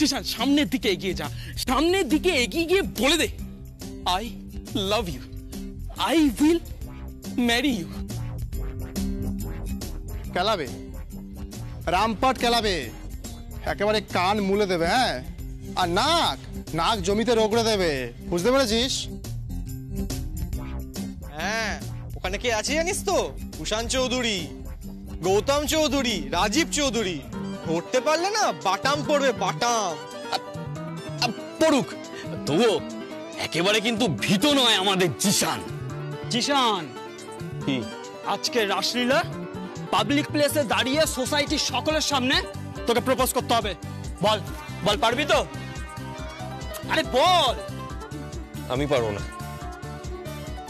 জিশান সামনের দিকে এগিয়ে যা, সামনের দিকে এগিয়ে গিয়ে বলে দে I love you, I will marry you. কেলাবে, রামপাট কেলাবে, একেবারে কান মুলে দেবে। হ্যাঁ, আর নাক নাক জমিতে রগড়ে দেবে, বুঝতে পেরেছিস? হ্যাঁ, ওখানে কে আছে জানিস তো? কুষাণ চৌধুরী, গৌতম চৌধুরী, রাজীব চৌধুরী। ধরতে পারলে না বাটাম পড়বে, বাটাম। পড়ুক, তবুও একেবারে কিন্তু ভীত নয় আমাদের জিশান। জিশান, কি আজকে রাসলীলা পাবলিক প্লেসে দাঁড়িয়ে সোসাইটির সকলের সামনে তোকে প্রপোজ করতে হবে। বল বল, পারবি তো? আরে বল। আমি পারবো না।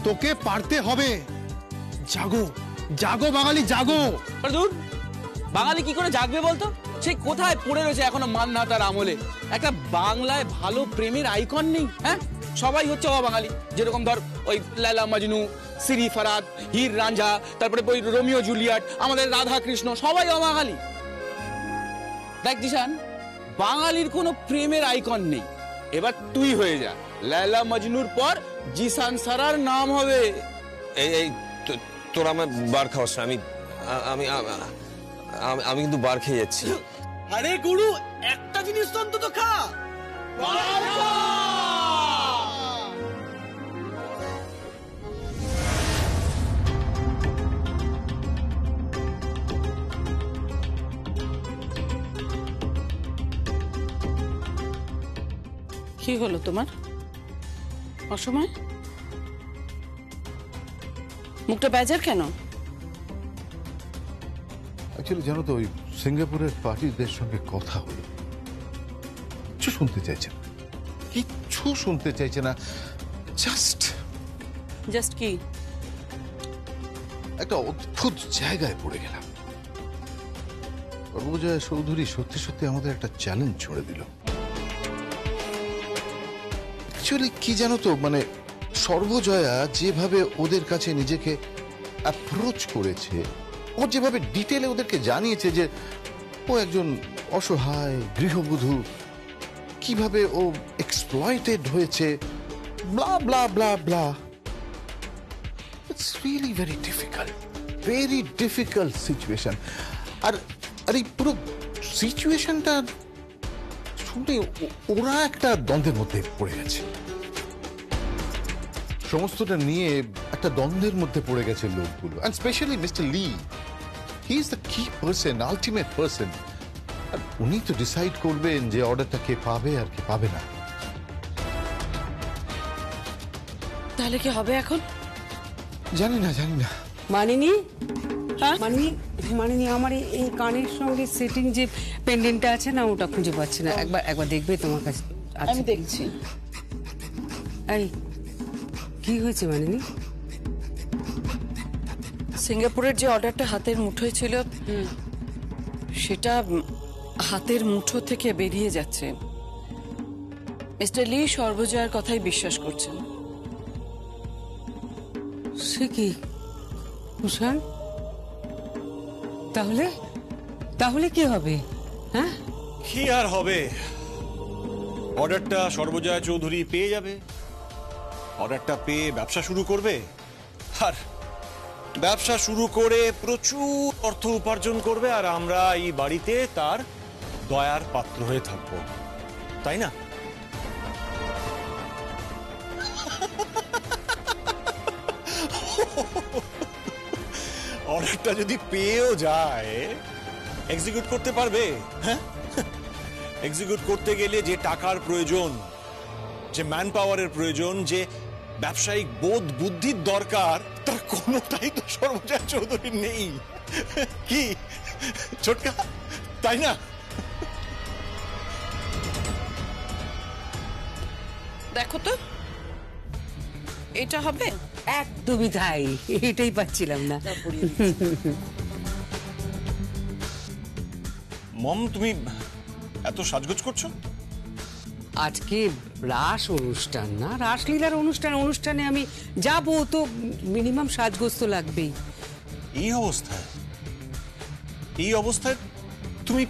তোকে পারতে হবে। জাগো জাগো বাঙালি, জাগো। দূর, বাঙালি কি করে জাগবে বলতো? সেই কোথায় পড়ে রয়েছে এখনো মান্নাতার আমলে। একটা বাংলায় ভালো প্রেমের আইকন নেই। হ্যাঁ, সবাই হচ্ছে অবাঙালি। যেরকম ধর ওই লায়লা মজনু, সিরি ফারাদ, হীর রাঞ্ঝা, তারপরে ওই রোমিও জুলিয়েট, আমাদের রাধা কৃষ্ণ, সবাই অবাঙালি। দেখ জিশান, বাঙালির কোনো প্রেমের আইকন নেই। এবার তুই হয়ে যা। লায়লা মজনুর পর জিশান সারার নাম হবে। এই তোরা আমার বার খাওয়াস না। আমি আমি কিন্তু বার খেয়ে যাচ্ছি। আরে গুরু, একটা জিনিস তো অন্তত খা। কি হলো তোমার? অসময় মুখটা বেজার কেন? অ্যাকচুয়ালি জানো তো, ওই সিঙ্গাপুরের পার্টিদের সঙ্গে কথা হলো, কিচ্ছু শুনতে চাইছে না, কিচ্ছু শুনতে চাইছে না। জাস্ট কি একটা অদ্ভুত জায়গায় পড়ে গেলাম। সর্বজয়া চৌধুরী সত্যি সত্যি আমাদের একটা চ্যালেঞ্জ ছড়ে দিল। অ্যাকচুয়ালি কি জানো তো, মানে সর্বজয়া যেভাবে ওদের কাছে নিজেকে অ্যাপ্রোচ করেছে, ও যেভাবে ডিটেলে ওদেরকে জানিয়েছে যে ও একজন অসহায় গৃহবধূ, কিভাবে ও এক্সপ্লয়েটেড হয়েছে, blah blah blah blah. It's really very difficult situation. আর এই পুরো সিচুয়েশনটা শুনে ওরা একটা দ্বন্দ্বের মধ্যে পড়ে গেছে। সমস্তটা নিয়ে একটা দ্বন্দ্বের মধ্যে পড়ে গেছে লোকগুলো, and especially Mr. Lee. He is the key person, ultimate person. আর উনি তো ডিসাইড করবেন যে অর্ডারটা কে পাবে আর কে পাবে না। তাহলে কি হবে এখন? জানি না। মানিনি, মানিনি আমার এই কানের সঙ্গে সেটিং যে পেন্ডেন্টটা আছে না, ওটা খুঁজে পাচ্ছি না। একবার দেখবে তোমার কাছে? আমি দেখছি। এই কি হয়েছে মানিনি? সিঙ্গাপুরের যে অর্ডারটা হাতের মুঠোয় ছিল, সেটা হাতের মুঠো থেকে বেরিয়ে যাচ্ছে। মিস্টার লি সর্বজয়ার কথাই বিশ্বাস করছেন। সে কি কুষাণ? তাহলে কি হবে? হ্যাঁ, কি আর হবে? অর্ডারটা সর্বজয়া চৌধুরী পেয়ে যাবে, অর্ডারটা পেয়ে ব্যবসা শুরু করবে, আর ব্যবসা শুরু করে প্রচুর অর্থ উপার্জন করবে, আর আমরা এই বাড়িতে তার দয়ার পাত্র হয়ে থাকবো, তাই না? অর্ডারটা যদি পেয়েও যায়, এক্সিকিউট করতে পারবে? হ্যাঁ, এক্সিকিউট করতে গেলে যে টাকার প্রয়োজন, যে ম্যান পাওয়ারের প্রয়োজন, যে ব্যবসায়িক বোধ বুদ্ধির দরকার, তার কোনোটাই তো সর্বজয়া চৌধুরীর নেই। কি ছোটকা, তাই না? দেখো তো, এটা হবে? একদমই তাই, এটাই পাচ্ছিলাম না। মম, তুমি এত সাজগোজ করছো? আজকে রাস অনুষ্ঠান না, রাসলীলার অনুষ্ঠানে আমি যাব, তো মিনিমাম সাজগোজ তো লাগবেই। এই অবস্থায় তুমি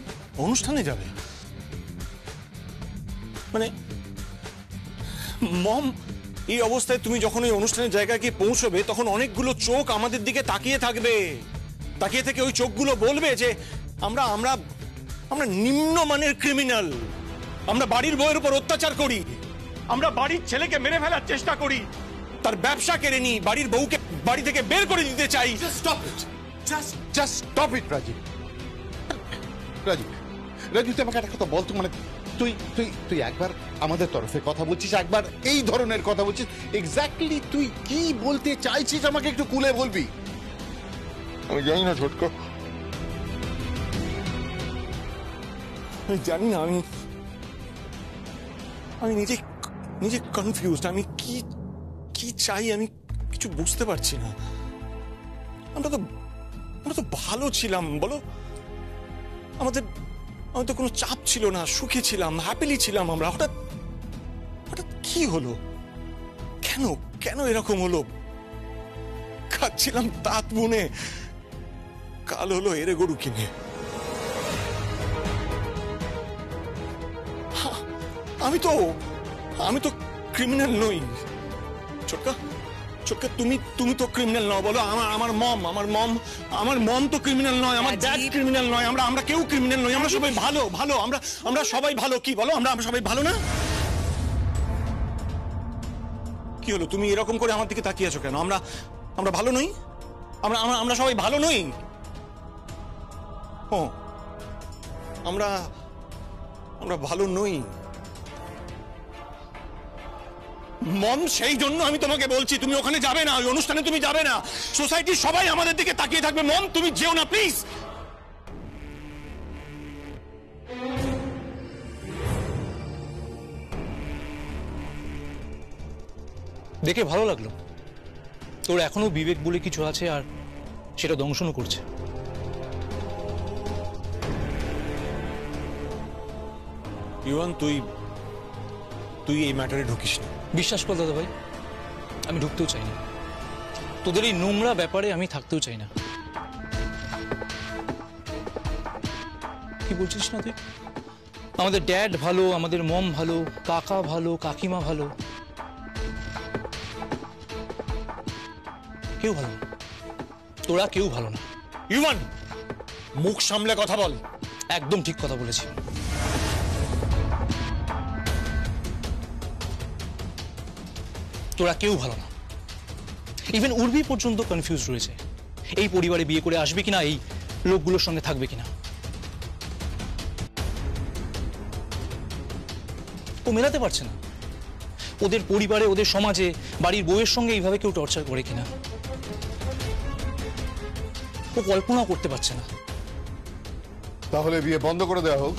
অনুষ্ঠানে যাবে? মানে মম, এই অবস্থায় তুমি যখন ওই অনুষ্ঠানের জায়গায় গিয়ে পৌঁছবে তখন অনেকগুলো চোখ আমাদের দিকে তাকিয়ে থাকবে, তাকিয়ে থেকে ওই চোখগুলো বলবে যে আমরা আমরা আমরা নিম্নমানের ক্রিমিনাল, আমরা বাড়ির বউয়ের উপর অত্যাচার করি, আমরা বাড়ির ছেলেকে মেরে ফেলার চেষ্টা করি, তার ব্যবসা কেড়ে নিই, বাড়ির বউকে বাড়ি থেকে বের করে দিতে চাই। Stop it, just stop it Rajiv. Rajiv, Rajiv তুই আমাকে একটা কথা বল তো, মানে তুই তুই তুই একবার আমাদের তরফে কথা বলছিস, একবার এই ধরনের কথা বলছিস, এক্স্যাক্টলি তুই কি বলতে চাইছিস আমাকে একটু খুলে বলবি? আমি জানি না ছোটকা, আমি জানি না, আমি নিজে নিজে কনফিউজড। আমি কি কি চাই আমি কিছু বুঝতে পারছি না। আমরা তো ভালো ছিলাম বলো, আমাদের তো কোনো চাপ ছিল না, সুখে ছিলাম, হ্যাপিলি ছিলাম আমরা। হঠাৎ হঠাৎ কি হলো? কেন কেন এরকম হলো? খাচ্ছিলাম তাঁত বুনে, কাল হলো এরে গরু কিনে। আমি তো ক্রিমিনাল নই ছোটকা, ছোটকা তুমি তো ক্রিমিনাল নও বলো। আমার মম তো ক্রিমিনাল নয়, আমার ড্যাড ক্রিমিনাল নয়, আমরা কেউ ক্রিমিনাল নই, আমরা সবাই ভালো ভালো, আমরা সবাই ভালো। কি বলো, আমরা সবাই ভালো না? কি হলো তুমি এরকম করে আমার দিকে তাকিয়ে আছো কেন? আমরা ভালো নই? আমরা সবাই ভালো নই? ও আমরা ভালো নই মম, সেই জন্য আমি তোমাকে বলছি তুমি ওখানে যাবে না, ওই অনুষ্ঠানে তুমি যাবে না। সোসাইটির সবাই আমাদের দিকে তাকিয়ে থাকবে। মম, তুমি যেও না প্লিজ। দেখে ভালো লাগলো, তোর এখনো বিবেক বলে কিছু আছে আর সেটা দংশনও করছে। ইউয়ান, তুই এই ম্যাটারে ঢুকিস না। বিশ্বাস কর দাদা ভাই, আমি ঢুকতেও চাই না, তোদের এই নোংরা ব্যাপারে আমি থাকতেও চাই না। কি বলছিস না তুই? আমাদের ড্যাড ভালো, আমাদের মম ভালো, কাকা ভালো, কাকিমা ভালো, কেউ ভালো না, তোরা কেউ ভালো না। ইউয়ান, মুখ সামলে কথা বল। একদম ঠিক কথা বলেছি। তোরা কেউ ভালো না, ইভেন উর্বি পর্যন্ত কনফিউজ রয়েছে এই পরিবারে বিয়ে করে আসবে কিনা, এই লোকগুলোর সঙ্গে থাকবে কিনা। ও মেলাতে পারছে না ওদের পরিবারে, ওদের সমাজে বাড়ির বউয়ের সঙ্গে এইভাবে কেউ টর্চার করে কিনা। ও কল্পনাও করতে পারছে না। তাহলে বিয়ে বন্ধ করে দেওয়া হোক।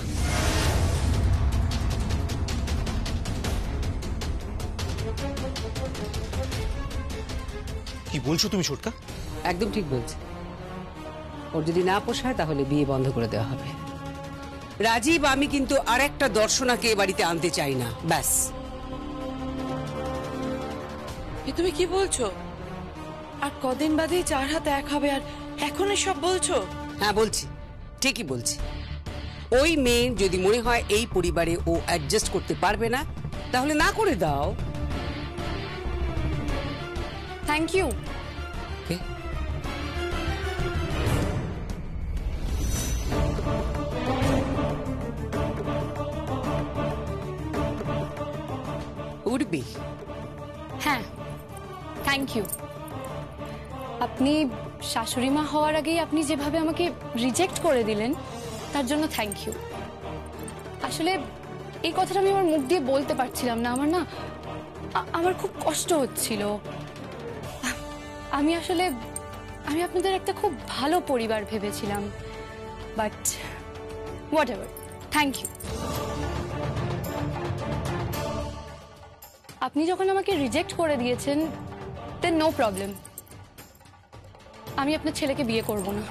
কি বলছো তুমি ছোটকা? একদম ঠিক বলছে। ওর যদি না পোষায় তাহলে বিয়ে বন্ধ করে দেওয়া হবে। রাজীব, আমি কিন্তু আরেকটা দর্শনাকে এ বাড়িতে আনতে চাই না, ব্যাস। এ তুমি কি বলছো? আর কদিন বাদেই 4 হাত 1 হবে, আর এখন এসব বলছো? হ্যাঁ বলছি, ঠিকই বলছি। ওই মেয়ে যদি মনে হয় এই পরিবারে ও অ্যাডজাস্ট করতে পারবে না, তাহলে না করে দাও। Thank you. উঠবি? হ্যাঁ, থ্যাংক ইউ। আপনি শাশুড়ি মা হওয়ার আগেই আপনি যেভাবে আমাকে রিজেক্ট করে দিলেন, তার জন্য থ্যাংক ইউ। আসলে এই কথাটা আমি আমার মুখ দিয়ে বলতে পারছিলাম না, আমার খুব কষ্ট হচ্ছিল। আমি আপনাদের একটা খুব ভালো পরিবার ভেবেছিলাম, but whatever, thank you. আপনি যখন আমাকে রিজেক্ট করে দিয়েছেন, দেন নো প্রবলেম, আমি আপনার ছেলেকে বিয়ে করব না।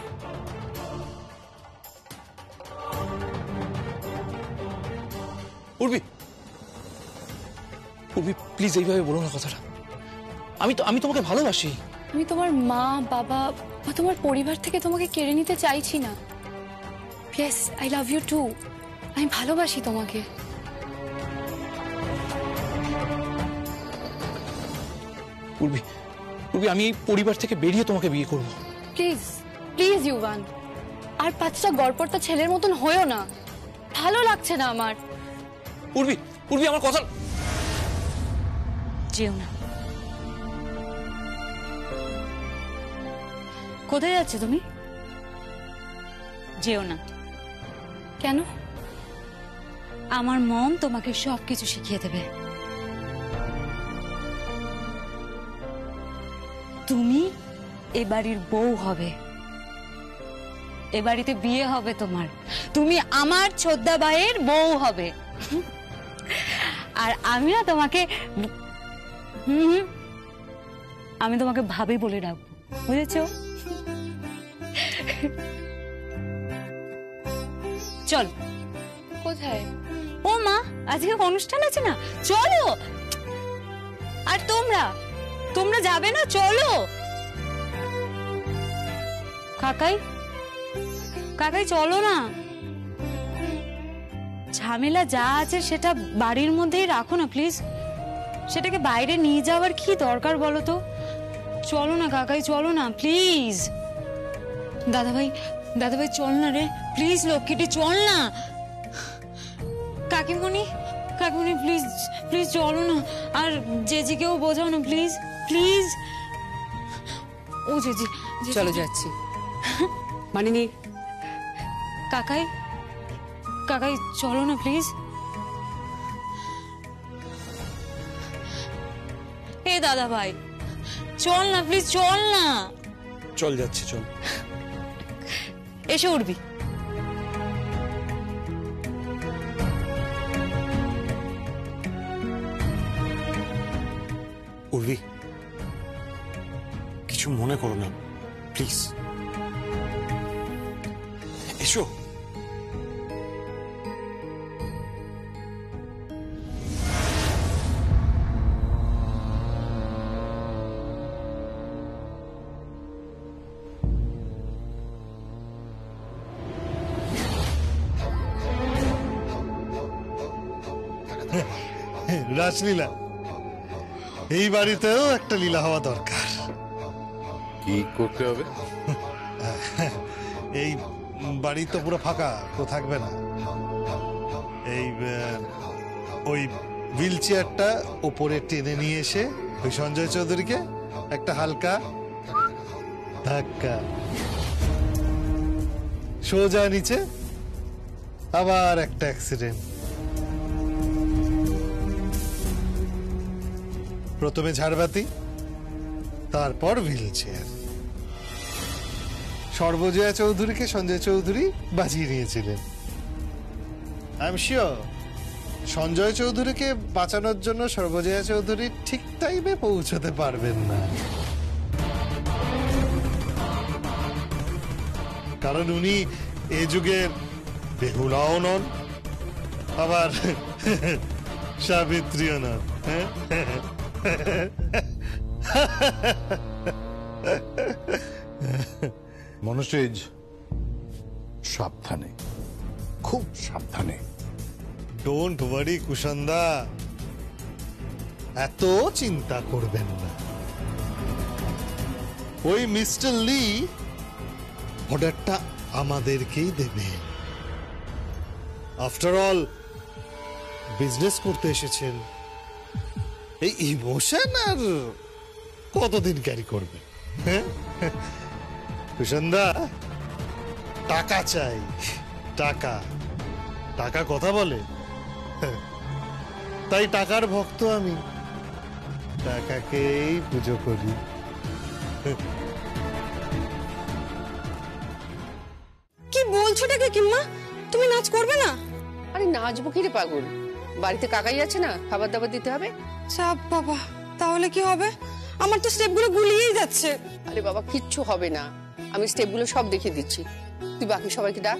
উর্বি, উর্বি প্লিজ এইভাবে বলো না কথাটা। আমি তোমাকে ভালোবাসি। আমি তোমার মা বাবা বা তোমার পরিবার থেকে তোমাকে কেড়ে নিতে চাইছি না। Yes, I love you too. আমি ভালোবাসি তোমাকে। পূর্বী, পূর্বী, আমি এই পরিবার থেকে বেরিয়ে তোমাকে বিয়ে করব। প্লিজ প্লিজ ইউভান, আর 5টা গড়পড়তা ছেলের মতন হয়েও না, ভালো লাগছে না আমার। পূর্বী, পূর্বী, আমার কথা। যেও না। কোথায় যাচ্ছে তুমি? যেও না। কেন? আমার মম তোমাকে সবকিছু শিখিয়ে দেবে। তুমি এ বাড়ির বউ হবে, এ বাড়িতে বিয়ে হবে তোমার, তুমি আমার ছোদ্দা ভাইয়ের বউ হবে। আর আমি না তোমাকে আমি তোমাকে ভাবি বলে ডাকবো, বুঝেছো? চল। কোথায়? ও মা, আজকে অনুষ্ঠান আছে না, চলো। আর তোমরা তোমরা যাবে না? চলো। কাকাই, কাকাই চলো না। ঝামেলা যা আছে সেটা বাড়ির মধ্যেই রাখো না প্লিজ, সেটাকে বাইরে নিয়ে যাওয়ার কি দরকার বলো তো? চলো না কাকাই, চলো না প্লিজ। দাদাভাই, দাদাভাই চল না রে প্লিজ, লক্ষ্মীটি চল না। কাকিমণি, কাকিমণি প্লিজ প্লিজ চলো না। আর জেজিকেও বোঝাও না প্লিজ প্লিজ। ও জেজি, চলো যাচ্ছি। মানিনি, কাকাই, কাকাই চলো না প্লিজ। এ দাদা ভাই চল না প্লিজ, চল না। চল যাচ্ছি, চল। এসে উঠবি। উর্বি, কিছু মনে করো না প্লিজ, এসো। রাসলীলা, এই বাড়িতেও একটা লীলা হওয়া দরকার। কি করতে হবে? এই বাড়ি তো পুরো ফাঁকা, কেউ থাকবে না। এই ওই হুইল চেয়ারটা ওপরে টেনে নিয়ে এসে ওই সঞ্জয় চৌধুরীকে একটা হালকা ধাক্কা, সোজা নিচে, আবার একটা অ্যাক্সিডেন্ট। প্রথমে ঝাড়বাতি, তারপর হুইল চেয়ার। সর্বজয়া চৌধুরীকে সঞ্জয় চৌধুরী বাঁচিয়ে নিয়েছিলেন। আই এম শিওর সঞ্জয় চৌধুরীকে বাঁচানোর জন্য সর্বজয়া চৌধুরী ঠিক টাইমে পৌঁছতে পারবেন না, কারণ উনি এ যুগের বেহুলাও নন, আবার সাবিত্রীও নন। মনোজ, সাবধানে, খুব সাবধানে। ডোন্ট ওয়ারি কুশনদা, এত চিন্তা করবেন না। ওই মিস্টার লি অর্ডারটা আমাদেরকেই দেবে। আফটার অল বিজনেস করতে এসেছেন, এই ইমোশন আর কতদিন ক্যারি করবে? কুশনদা, টাকা চাই, টাকা। টাকা কথা বলে, তাই টাকার ভক্ত আমি, টাকাকেই পুজো করি। কি বলছো টাকা কিম্মা? তুমি নাচ করবে না? আরে নাচবো কি রে পাগল, বাড়িতে কাকাই আছে না, খাবার দাবার দিতে হবে। চাপ বাবা, তাহলে কি হবে? আমার তো স্টেপগুলো গুলিয়েই যাচ্ছে। আরে বাবা কিচ্ছু হবে না, আমি স্টেপগুলো সব দেখিয়ে দিচ্ছি, তুই বাকি সবাইকে ডাক।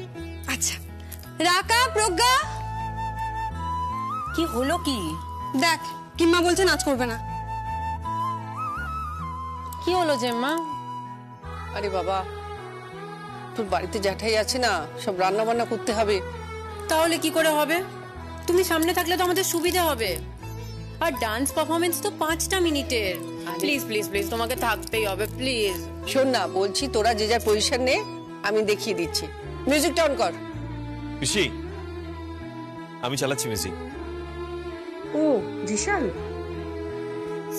আচ্ছা, রাকা, প্রজ্ঞা। কি হলো কি? দেখ, কিম্মা বলছে নাচ করবে না। কি হলো জেম্মা? আরে বাবা, তোর বাড়িতে জ্যাঠাই আছে না, সব রান্না বান্না করতে হবে। তাহলে কি করে হবে? তুমি সামনে থাকলে তো আমাদের সুবিধা হবে। আর ডান্স পারফরমেন্স তো 5টা মিনিটের। প্লিজ প্লিজ প্লিজ তোমাকে থাকতেই হবে প্লিজ। শোন না, বলছি তোরা যে যার পজিশন নে, আমি দেখিয়ে দিচ্ছি। মিউজিকটা অন কর। পিসি, আমি চালাচ্ছি মিউজিক। ও জিশান,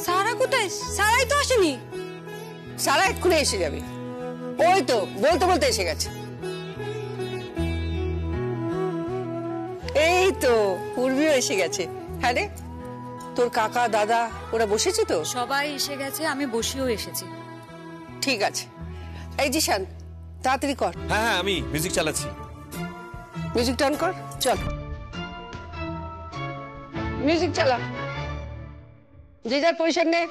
সারা কোথায়? সারাই তো আসেনি। সারা এক্ষুনি এসে যাবে। ওই তো বলতে বলতে এসে গেছে। এই তো পূর্বীও এসে গেছে। হ্যাঁ রে, তোর কাকা দাদা ওরা বসেছে তো? সবাই এসে গেছে, আমি বসেও এসেছি। ঠিক আছে। এই জিশান, তাড়াতাড়ি কর। হ্যাঁ হ্যাঁ, আমি মিউজিক চালাচ্ছি। মিউজিকটা অন কর, চল। মিউজিক চালা, যে যার পজিশন নে।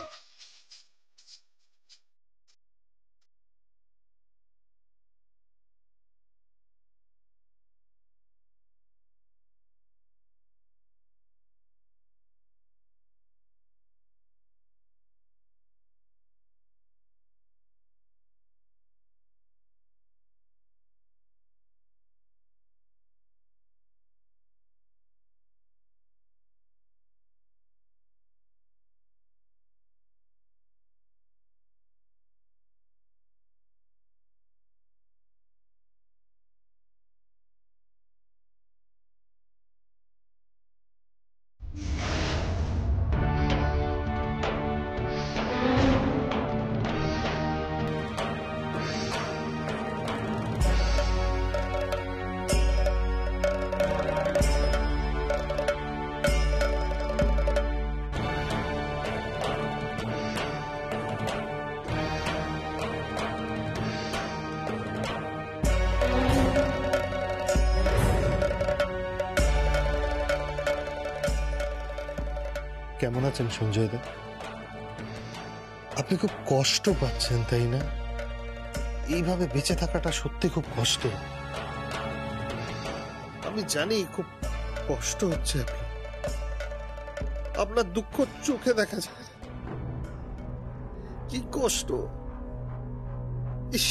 কেমন আছেন সঞ্জয় দা? আপনি খুব কষ্ট পাচ্ছেন তাই না? এইভাবে বেঁচে থাকাটা সত্যি খুব কষ্ট। আমি জানি খুব কষ্ট হচ্ছে। আপনার দুঃখ চোখে দেখা যায়। কি কষ্ট! ইস,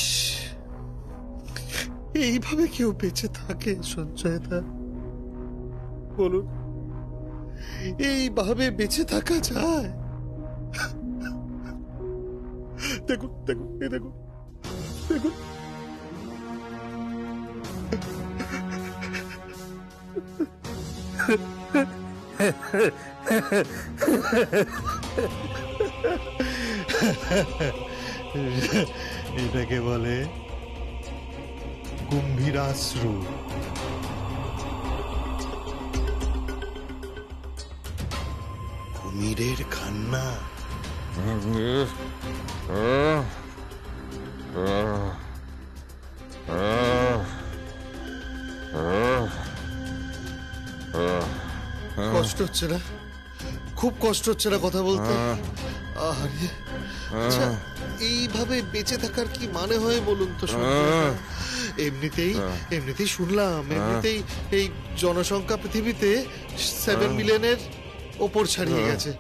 এইভাবে কেউ বেঁচে থাকে সঞ্জয় দা? বলুন, এইভাবে বেঁচে থাকা যায়? দেখুন দেখুন এই দেখুন দেখুন, এটাকে বলে গম্ভীরাশ্রু। কুমিরের কান্না। কষ্ট হচ্ছে না? খুব কষ্ট হচ্ছে না কথা বলতে? আরে আচ্ছা, এইভাবে বেঁচে থাকার কি মানে হয় বলুন তো? এমনিতেই শুনলাম, এমনিতেই এই জনসংখ্যা পৃথিবীতে 7 মিলিয়নের ওপর ছাড়িয়ে গেছে।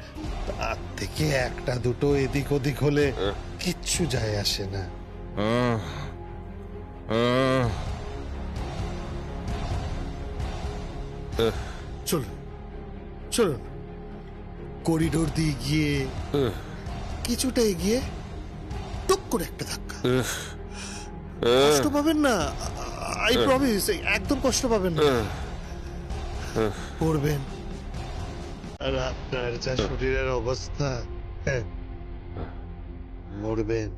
তার থেকে একটা দুটো এদিক ওদিক হলে কিচ্ছু যায় আসে না। চলুন চলুন, করিডোর দিয়ে গিয়ে কিছুটা এগিয়ে টুক করে একটা ধাক্কা। কষ্ট পাবেন না, আই প্রমিস, একদম কষ্ট পাবেন না। করবেন। আর আপনার যা শরীরের অবস্থা, মরবেন।